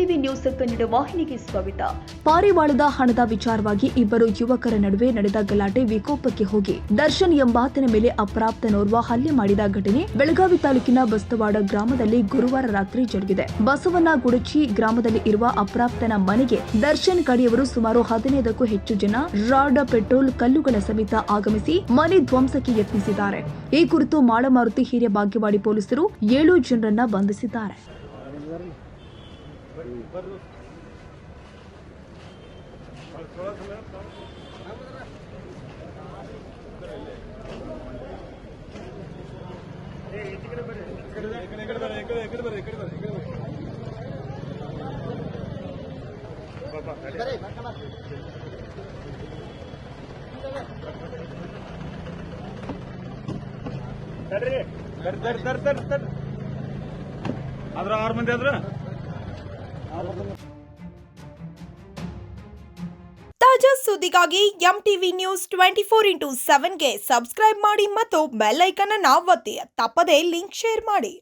MTV news Kannada ವಾಹಿನಿಗೆ ಸ್ವಾಗತ. ಪಾರಿವಾಳದ ಹಣದ ವಿಚಾರವಾಗಿ ಇಬ್ಬರು ಯುವಕರ ನಡುವೆ ನಡೆದ ಗಲಾಟೆ ವಿಕೋಪಕ್ಕೆ ಹೋಗಿ ದರ್ಶನ್ ಎಂಬಾತನ ಮೇಲೆ ಅಪ್ರಾಪ್ತನೋರ್ವ ಹಲ್ಲೆ ಮಾಡಿದ ಘಟನೆ ಬೆಳಗಾವಿ ತಾಲೂಕಿನ ಬಸ್ತವಾಡ ಗ್ರಾಮದಲ್ಲಿ ಗುರುವಾರ ರಾತ್ರಿ ಜರುಗಿದೆ. ಬಸವನಗುಡಚಿ ಗ್ರಾಮದಲ್ಲಿ ಇರುವ ಅಪ್ರಾಪ್ತನ ಮನೆಗೆ ದರ್ಶನ್ ಕಡೆಯವರು ಸುಮಾರು 15ಕ್ಕೂ ಹೆಚ್ಚು ಜನ ರಾಡ್, ಪೆಟ್ರೋಲ್, ಕಲ್ಲುಗಳ ಸಮೇತ ಆಗಮಿಸಿ ಮನೆ ಧ್ವಂಸಕ್ಕೆ ಯತ್ನಿಸಿದ್ದಾರೆ. ಈ ಕುರಿತು ಮಾಳಮಾರುತಿ ಹಿರೇಬಾಗೇವಾಡಿ ಪೊಲೀಸರು 7 ಜನರನ್ನ ಬಂಧಿಸಿದ್ದಾರೆ. ಆದ್ರ 6 ಮಂದಿ ಆದ್ರ ತಾಜಾ ಸುದ್ದಿಗಾಗಿ ಎಂಟಿವಿ ನ್ಯೂಸ್ 24/7 ಗೆ ಸಬ್ಸ್ಕ್ರೈಬ್ ಮಾಡಿ ಮತ್ತು ಬೆಲ್ ಐಕಾನ್ ಅನ್ನು ಒತ್ತಿ. ತಪ್ಪದೇ ಲಿಂಕ್ ಶೇರ್ ಮಾಡಿ.